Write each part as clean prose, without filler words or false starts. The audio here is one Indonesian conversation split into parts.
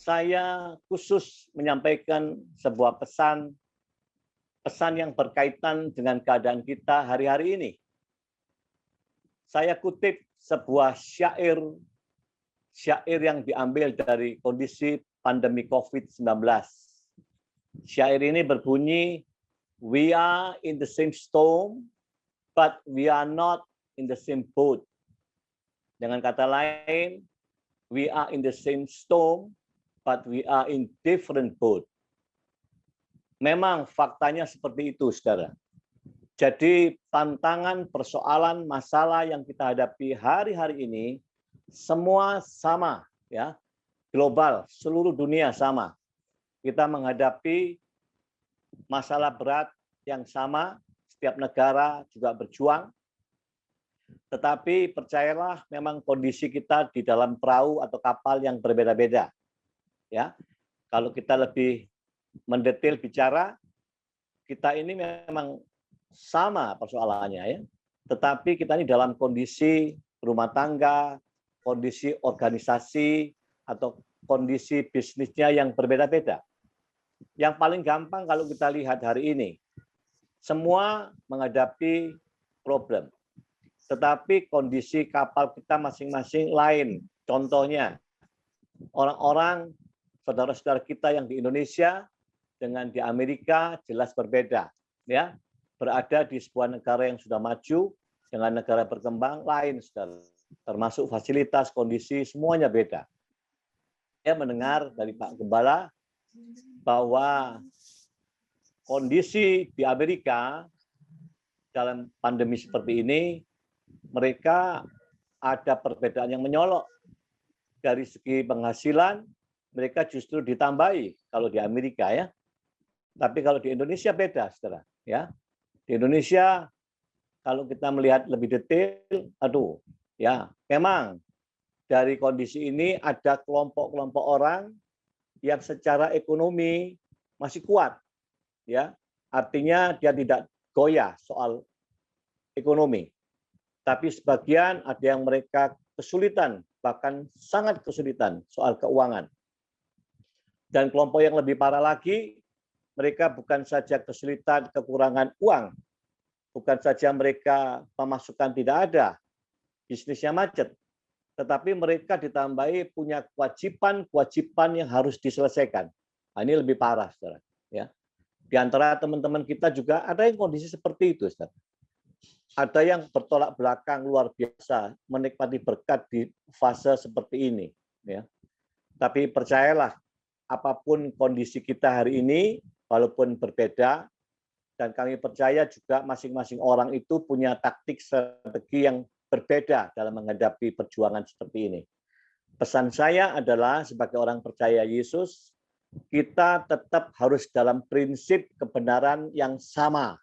saya khusus menyampaikan sebuah pesan yang berkaitan dengan keadaan kita hari-hari ini. Saya kutip sebuah syair yang diambil dari kondisi pandemi COVID-19. Syair ini berbunyi, "We are in the same storm, but we are not in the same boat." Dengan kata lain, we are in the same storm, but we are in different boat. Memang faktanya seperti itu, saudara. Jadi tantangan, persoalan, masalah yang kita hadapi hari-hari ini semua sama, ya, global, seluruh dunia sama. Kita menghadapi masalah berat yang sama, setiap negara juga berjuang. Tetapi percayalah, memang kondisi kita di dalam perahu atau kapal yang berbeda-beda. Ya, kalau kita lebih mendetail bicara, kita ini memang sama persoalannya, ya. Tetapi kita ini dalam kondisi rumah tangga, kondisi organisasi, atau kondisi bisnisnya yang berbeda-beda. Yang paling gampang kalau kita lihat hari ini, semua menghadapi problem. Tetapi kondisi kapal kita masing-masing lain. Contohnya, orang-orang, saudara-saudara kita yang di Indonesia dengan di Amerika jelas berbeda. Ya, berada di sebuah negara yang sudah maju dengan negara berkembang lain, saudara. Termasuk fasilitas, kondisi, semuanya beda. Saya mendengar dari Pak Gembala bahwa kondisi di Amerika dalam pandemi seperti ini, mereka ada perbedaan yang menyolok. Dari segi penghasilan, mereka justru ditambahi kalau di Amerika, ya. Tapi kalau di Indonesia beda, saudara. Ya, di Indonesia kalau kita melihat lebih detail, ya, memang dari kondisi ini ada kelompok-kelompok orang yang secara ekonomi masih kuat, ya. Artinya dia tidak goyah soal ekonomi. Tapi sebagian ada yang mereka kesulitan, bahkan sangat kesulitan soal keuangan. Dan kelompok yang lebih parah lagi, mereka bukan saja kesulitan kekurangan uang, bukan saja mereka pemasukan tidak ada, bisnisnya macet, tetapi mereka ditambahi punya kewajiban yang harus diselesaikan. Nah, ini lebih parah, saudara. Ya. Di antara teman-teman kita juga ada yang kondisi seperti itu, saudara. Ada yang bertolak belakang luar biasa menikmati berkat di fase seperti ini. Ya. Tapi percayalah, apapun kondisi kita hari ini, walaupun berbeda, dan kami percaya juga masing-masing orang itu punya taktik strategi yang berbeda dalam menghadapi perjuangan seperti ini. Pesan saya adalah sebagai orang percaya Yesus, kita tetap harus dalam prinsip kebenaran yang sama.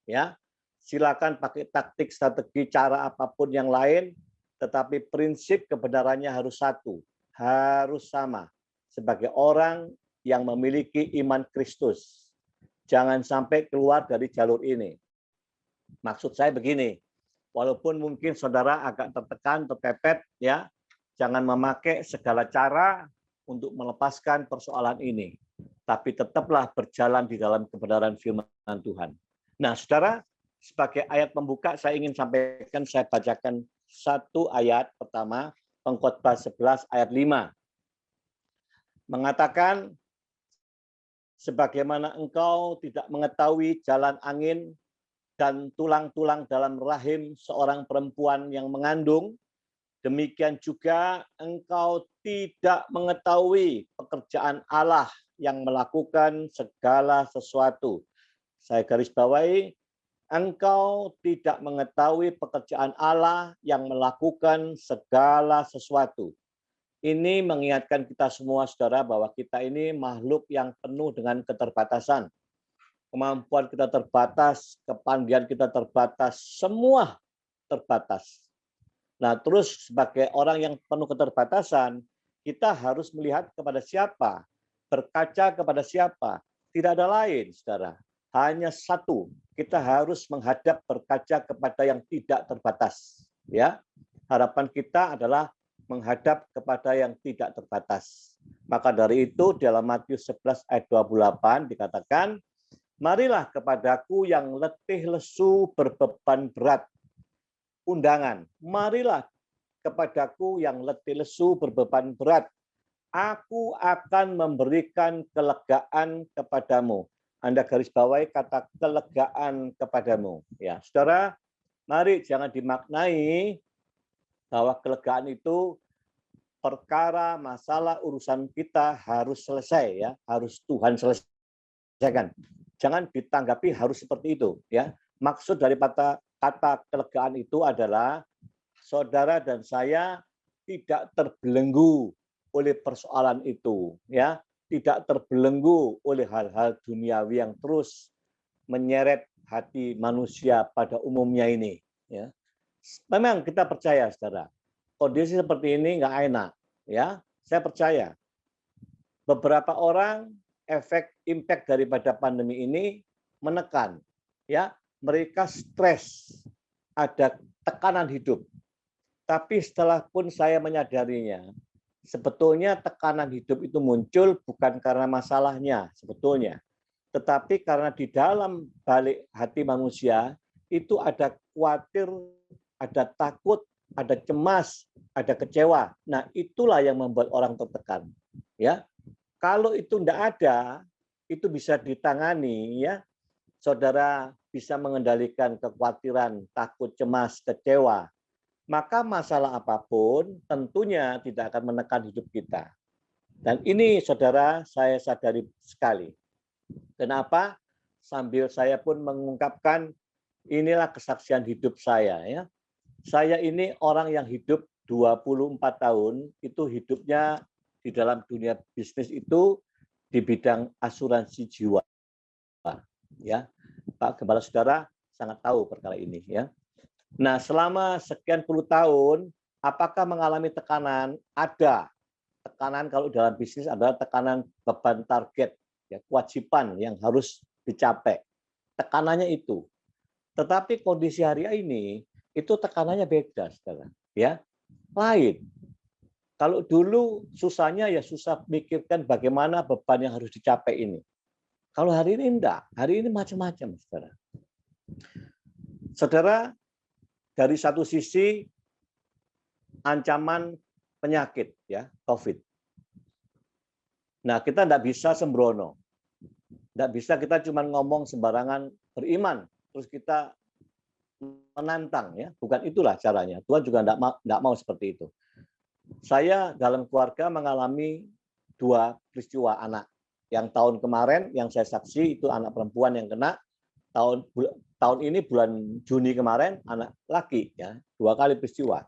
Ya, silakan pakai taktik, strategi, cara apapun yang lain, tetapi prinsip kebenarannya harus satu, harus sama. Sebagai orang yang memiliki iman Kristus, jangan sampai keluar dari jalur ini. Maksud saya begini, walaupun mungkin saudara agak tertekan, terpepet, ya, jangan memakai segala cara untuk melepaskan persoalan ini. Tapi tetaplah berjalan di dalam kebenaran firman Tuhan. Nah, saudara, sebagai ayat pembuka saya ingin sampaikan, saya bacakan satu ayat pertama, Pengkhotbah 11 ayat 5. Mengatakan, sebagaimana engkau tidak mengetahui jalan angin dan tulang-tulang dalam rahim seorang perempuan yang mengandung, demikian juga engkau tidak mengetahui pekerjaan Allah yang melakukan segala sesuatu. Saya garis bawahi, engkau tidak mengetahui pekerjaan Allah yang melakukan segala sesuatu. Ini mengingatkan kita semua, saudara, bahwa kita ini makhluk yang penuh dengan keterbatasan. Kemampuan kita terbatas, kepandaian kita terbatas, semua terbatas. Nah, terus sebagai orang yang penuh keterbatasan, kita harus melihat kepada siapa, berkaca kepada siapa. Tidak ada lain, saudara. Hanya satu, kita harus menghadap berkaca kepada yang tidak terbatas. Ya, harapan kita adalah menghadap kepada yang tidak terbatas. Maka dari itu dalam Matius 11 ayat 28 dikatakan, marilah kepadaku yang letih lesu berbeban berat. Undangan, marilah kepadaku yang letih lesu berbeban berat. Aku akan memberikan kelegaan kepadamu. Anda garis bawahi kata kelegaan kepadamu. Ya, saudara, mari jangan dimaknai bahwa kelegaan itu perkara masalah urusan kita harus selesai, ya, harus Tuhan selesaikan. Jangan ditanggapi harus seperti itu, ya. Maksud dari kata kelegaan itu adalah saudara dan saya tidak terbelenggu oleh persoalan itu, ya, tidak terbelenggu oleh hal-hal duniawi yang terus menyeret hati manusia pada umumnya ini, ya. Memang kita percaya, saudara, kondisi seperti ini nggak enak, ya. Saya percaya beberapa orang efek impact daripada pandemi ini menekan, ya. Mereka stres, ada tekanan hidup. Tapi setelah pun saya menyadarinya, sebetulnya tekanan hidup itu muncul bukan karena masalahnya sebetulnya, tetapi karena di dalam balik hati manusia itu ada khawatir, ada takut, ada cemas, ada kecewa. Nah, itulah yang membuat orang tertekan. Ya, kalau itu tidak ada, itu bisa ditangani, ya. Saudara bisa mengendalikan kekhawatiran, takut, cemas, kecewa. Maka masalah apapun tentunya tidak akan menekan hidup kita. Dan ini, saudara, saya sadari sekali. Kenapa? Sambil saya pun mengungkapkan inilah kesaksian hidup saya, ya. Saya ini orang yang hidup 24 tahun, itu hidupnya di dalam dunia bisnis itu di bidang asuransi jiwa. Ya, Pak Gembala Saudara sangat tahu perkara ini, ya. Nah, selama sekian puluh tahun, apakah mengalami tekanan? Ada. Tekanan kalau dalam bisnis adalah tekanan beban target, ya, kewajiban yang harus dicapai. Tekanannya itu. Tetapi kondisi hari ini, itu tekanannya beda, saudara. Ya, lain. Kalau dulu susahnya ya susah mikirkan bagaimana beban yang harus dicapai ini. Kalau hari ini enggak. Hari ini macam-macam, saudara. Saudara, dari satu sisi ancaman penyakit, ya, COVID. Nah, kita tidak bisa sembrono, tidak bisa kita cuma ngomong sembarangan beriman, terus kita menantang, ya, bukan itulah caranya. Tuhan juga tidak mau seperti itu. Saya dalam keluarga mengalami 2 peristiwa anak. Yang tahun kemarin yang saya saksi itu anak perempuan yang kena. Tahun ini bulan Juni kemarin anak laki, ya, 2 kali peristiwa.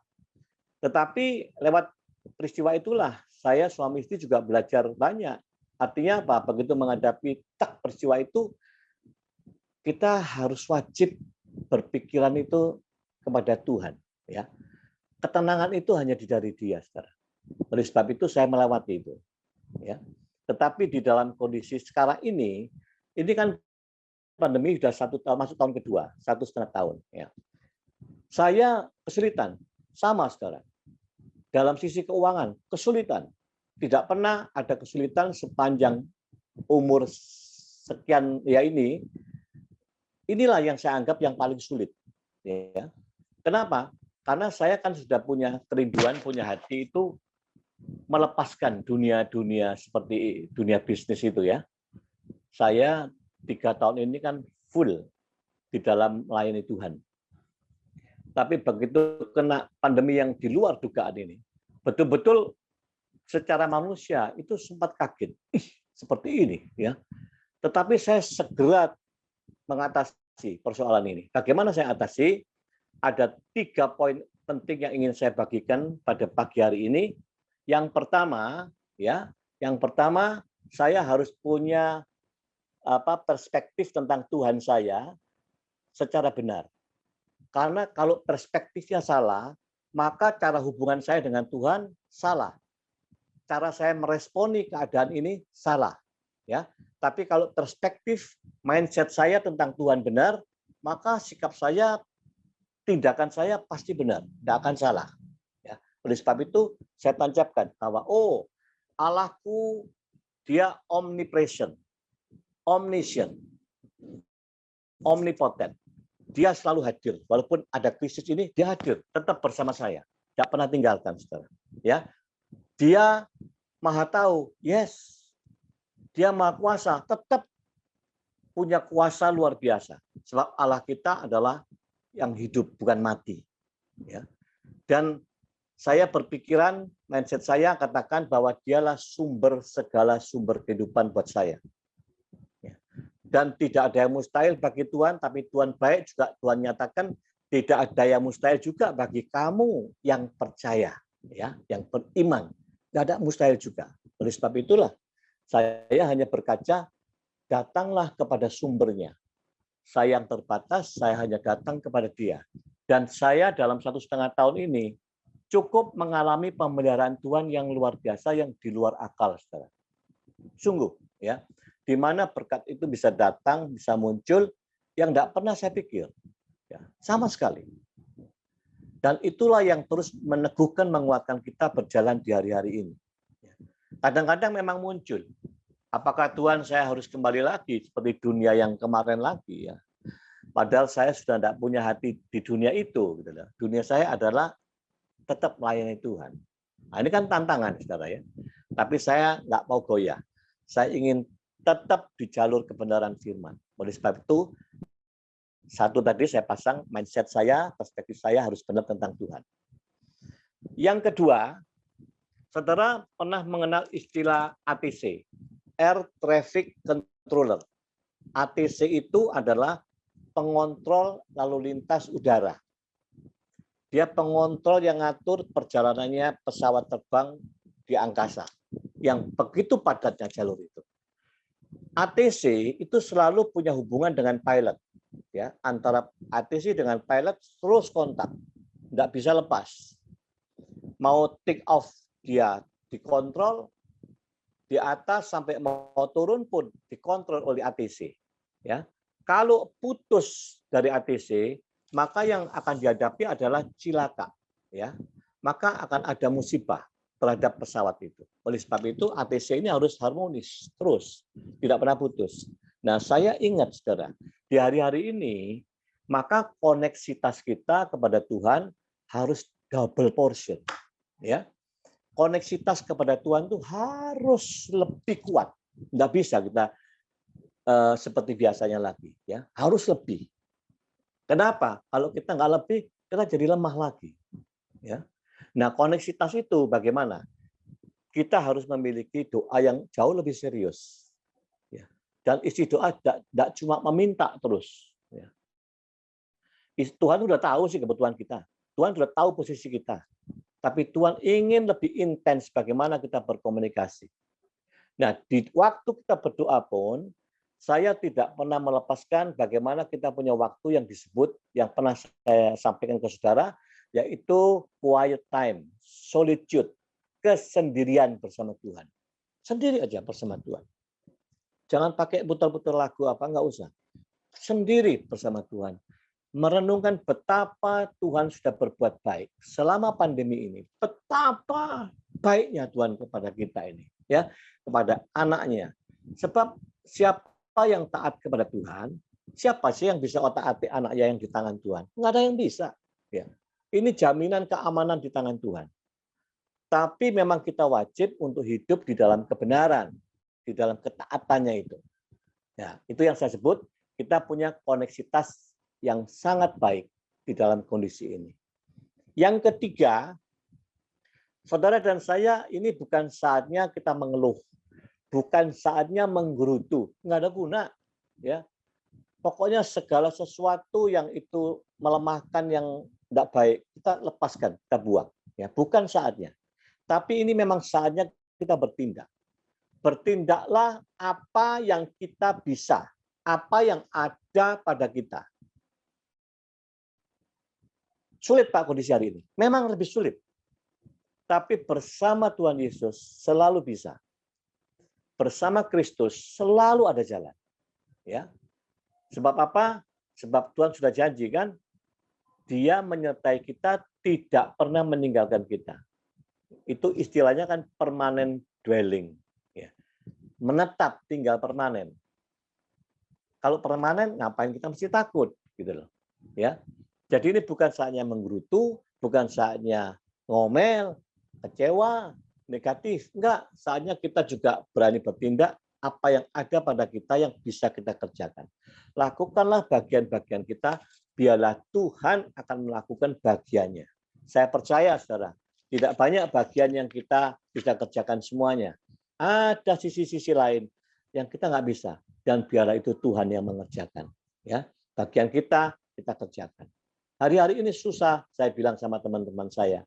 Tetapi lewat peristiwa itulah saya suami istri juga belajar banyak. Artinya apa? Begitu menghadapi peristiwa itu kita harus wajib berpikiran itu kepada Tuhan, ya. Ketenangan itu hanya dari Dia, saudara. Oleh sebab itu saya melewati itu, ya. Tetapi di dalam kondisi sekarang ini kan pandemi sudah 1 tahun, masuk tahun kedua, 1,5 tahun. Ya. Saya kesulitan, sama, saudara. Dalam sisi keuangan, kesulitan. Tidak pernah ada kesulitan sepanjang umur sekian ya ini. Inilah yang saya anggap yang paling sulit. Ya. Kenapa? Karena saya kan sudah punya kerinduan, punya hati itu melepaskan dunia-dunia seperti dunia bisnis itu, ya. Saya 3 tahun ini kan full di dalam melayani Tuhan. Tapi begitu kena pandemi yang di luar dugaan ini, betul-betul secara manusia itu sempat kaget. Seperti ini, ya. Tetapi saya segera mengatasi persoalan ini. Bagaimana saya atasi? Ada 3 poin penting yang ingin saya bagikan pada pagi hari ini. Yang pertama, ya, saya harus punya perspektif tentang Tuhan saya secara benar. Karena kalau perspektifnya salah, maka cara hubungan saya dengan Tuhan salah. Cara saya meresponi keadaan ini salah, ya. Tapi kalau perspektif mindset saya tentang Tuhan benar, maka sikap saya, tindakan saya pasti benar, tidak akan salah. Ya. Oleh sebab itu, saya tancapkan bahwa, Allahku, dia omnipresent, omniscient, omnipotent. Dia selalu hadir. Walaupun ada krisis ini, dia hadir. Tetap bersama saya. Tidak pernah tinggalkan, saudara. Ya, dia maha tahu. Yes. Dia maha kuasa. Tetap punya kuasa luar biasa. Sebab Allah kita adalah yang hidup, bukan mati. Ya. Dan saya berpikiran, mindset saya katakan bahwa dialah segala sumber kehidupan buat saya. Dan tidak ada yang mustahil bagi Tuhan, tapi Tuhan baik juga. Tuhan nyatakan tidak ada yang mustahil juga bagi kamu yang percaya, ya, yang beriman. Tidak ada mustahil juga. Oleh sebab itulah saya hanya berkaca, datanglah kepada sumbernya. Saya yang terbatas, saya hanya datang kepada Dia. Dan saya dalam 1,5 tahun ini cukup mengalami pemeliharaan Tuhan yang luar biasa, yang di luar akal, saudara. Sungguh, ya. Di mana berkat itu bisa datang, bisa muncul, yang tidak pernah saya pikir. Ya, sama sekali. Dan itulah yang terus meneguhkan, menguatkan kita berjalan di hari-hari ini. Kadang-kadang memang muncul. Apakah Tuhan saya harus kembali lagi seperti dunia yang kemarin lagi? Ya. Padahal saya sudah tidak punya hati di dunia itu. Gitu. Dunia saya adalah tetap melayani Tuhan. Nah, ini kan tantangan, saudara ya. Tapi saya nggak mau goyah. Saya ingin tetap di jalur kebenaran firman. Oleh sebab itu, satu tadi saya pasang mindset saya, perspektif saya harus benar tentang Tuhan. Yang kedua, saudara pernah mengenal istilah ATC, Air Traffic Controller. ATC itu adalah pengontrol lalu lintas udara. Dia pengontrol yang ngatur perjalanannya pesawat terbang di angkasa, yang begitu padatnya jalur itu. ATC itu selalu punya hubungan dengan pilot, ya, antara ATC dengan pilot terus kontak, nggak bisa lepas. Mau take off dia dikontrol di atas, sampai mau turun pun dikontrol oleh ATC. Ya, kalau putus dari ATC, maka yang akan dihadapi adalah cilaka, ya, maka akan ada musibah terhadap pesawat itu. Oleh sebab itu ATC ini harus harmonis terus, tidak pernah putus. Nah, saya ingat, saudara, di hari-hari ini maka koneksitas kita kepada Tuhan harus double portion, ya. Koneksitas kepada Tuhan itu harus lebih kuat. Nggak bisa kita seperti biasanya lagi, ya. Harus lebih. Kenapa? Kalau kita nggak lebih, kita jadi lemah lagi, ya. Nah, koneksitas itu bagaimana? Kita harus memiliki doa yang jauh lebih serius. Ya. Dan isi doa tidak cuma meminta terus. Ya. Tuhan sudah tahu sih kebutuhan kita. Tuhan sudah tahu posisi kita. Tapi Tuhan ingin lebih intens bagaimana kita berkomunikasi. Nah, di waktu kita berdoa pun, saya tidak pernah melepaskan bagaimana kita punya waktu yang disebut, yang pernah saya sampaikan ke saudara, yaitu quiet time, solitude, kesendirian bersama Tuhan. Sendiri aja bersama Tuhan. Jangan pakai putar-putar lagu apa, enggak usah. Sendiri bersama Tuhan. Merenungkan betapa Tuhan sudah berbuat baik selama pandemi ini. Betapa baiknya Tuhan kepada kita ini, ya, kepada anaknya. Sebab siapa yang taat kepada Tuhan, siapa sih yang bisa otak-atik anaknya yang di tangan Tuhan? Enggak ada yang bisa, ya. Ini jaminan keamanan di tangan Tuhan. Tapi memang kita wajib untuk hidup di dalam kebenaran, di dalam ketaatannya itu. Ya, itu yang saya sebut, kita punya koneksitas yang sangat baik di dalam kondisi ini. Yang ketiga, saudara dan saya, ini bukan saatnya kita mengeluh, bukan saatnya menggerutu, nggak ada guna. Ya, pokoknya segala sesuatu yang itu melemahkan, yang tidak baik, kita lepaskan, kita buang. Ya, bukan saatnya. Tapi ini memang saatnya kita bertindak. Bertindaklah apa yang kita bisa, apa yang ada pada kita. Sulit, Pak, kondisi hari ini. Memang lebih sulit. Tapi bersama Tuhan Yesus selalu bisa. Bersama Kristus selalu ada jalan. Ya. Sebab apa? Sebab Tuhan sudah janji, kan? Dia menyertai kita, tidak pernah meninggalkan kita. Itu istilahnya kan permanent dwelling, ya. Menetap, tinggal permanen. Kalau permanen, ngapain kita mesti takut, gitu loh, ya. Jadi ini bukan saatnya menggerutu, bukan saatnya ngomel, kecewa, negatif. Enggak, saatnya kita juga berani bertindak apa yang ada pada kita yang bisa kita kerjakan. Lakukanlah bagian-bagian kita, biarlah Tuhan akan melakukan bagiannya. Saya percaya, saudara, tidak banyak bagian yang kita bisa kerjakan semuanya. Ada sisi-sisi lain yang kita nggak bisa, dan biarlah itu Tuhan yang mengerjakan. Ya, bagian kita kerjakan. Hari-hari ini susah, saya bilang sama teman-teman saya,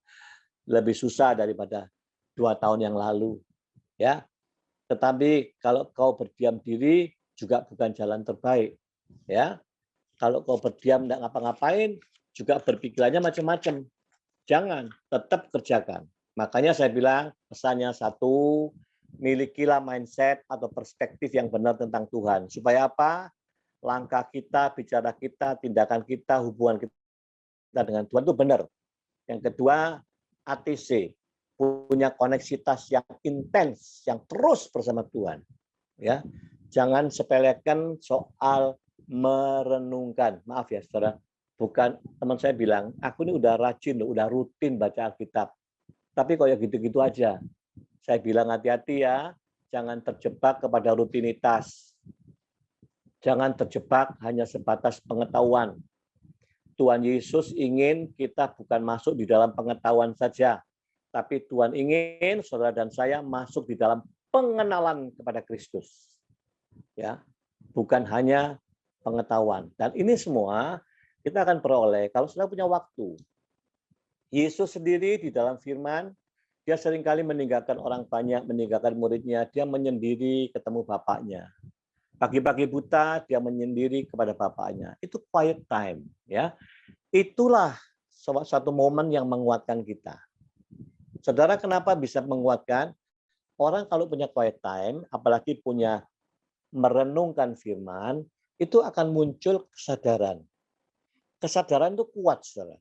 lebih susah daripada 2 tahun yang lalu. Ya, tetapi kalau kau berdiam diri juga bukan jalan terbaik. Ya, kalau kau berdiam tidak ngapa-ngapain juga berpikirannya macam-macam. Jangan, tetap kerjakan. Makanya saya bilang pesannya satu, milikilah mindset atau perspektif yang benar tentang Tuhan. Supaya apa? Langkah kita, bicara kita, tindakan kita, hubungan kita dengan Tuhan itu benar. Yang kedua, ATC, punya koneksitas yang intens, yang terus bersama Tuhan. Ya, jangan sepelekan soal merenungkan. Maaf ya, saudara. Bukan, teman saya bilang, aku ini udah rajin, udah rutin baca Alkitab. Tapi kok ya gitu-gitu aja. Saya bilang hati-hati ya, jangan terjebak kepada rutinitas. Jangan terjebak hanya sebatas pengetahuan. Tuhan Yesus ingin kita bukan masuk di dalam pengetahuan saja, tapi Tuhan ingin saudara dan saya masuk di dalam pengenalan kepada Kristus. Ya, bukan hanya pengetahuan. Dan ini semua kita akan peroleh kalau saudara punya waktu. Yesus sendiri di dalam firman, dia seringkali meninggalkan orang banyak, meninggalkan muridnya, dia menyendiri ketemu Bapaknya. Pagi-pagi buta dia menyendiri kepada Bapaknya. Itu quiet time, ya. Itulah satu momen yang menguatkan kita. Saudara, kenapa bisa menguatkan? Orang kalau punya quiet time, apalagi punya merenungkan firman, itu akan muncul kesadaran. Kesadaran itu kuat, saudara.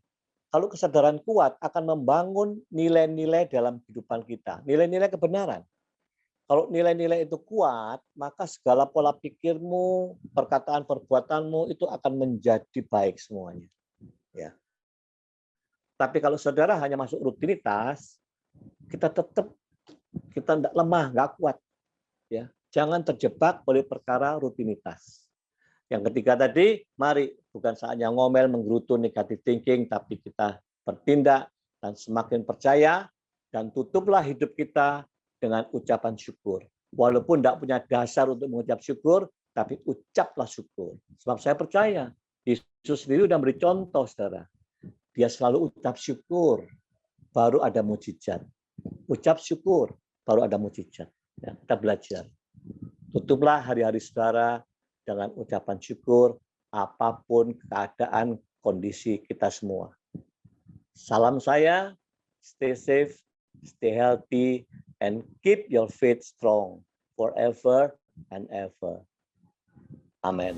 Kalau kesadaran kuat akan membangun nilai-nilai dalam kehidupan kita, nilai-nilai kebenaran. Kalau nilai-nilai itu kuat, maka segala pola pikirmu, perkataan, perbuatanmu itu akan menjadi baik semuanya. Ya. Tapi kalau saudara hanya masuk rutinitas, kita tidak lemah, nggak kuat. Ya. Jangan terjebak oleh perkara rutinitas. Yang ketiga tadi, mari bukan saatnya ngomel, menggerutu, negative thinking, tapi kita bertindak dan semakin percaya dan tutuplah hidup kita dengan ucapan syukur. Walaupun tidak punya dasar untuk mengucap syukur, tapi ucaplah syukur. Sebab saya percaya, Yesus sendiri sudah beri contoh, saudara. Dia selalu ucap syukur, baru ada mujizat. Ucap syukur, baru ada mujizat. Ya, kita belajar. Tutuplah hari-hari saudara dengan ucapan syukur, apapun keadaan, kondisi kita semua. Salam saya, stay safe, stay healthy, and keep your faith strong forever and ever. Amen.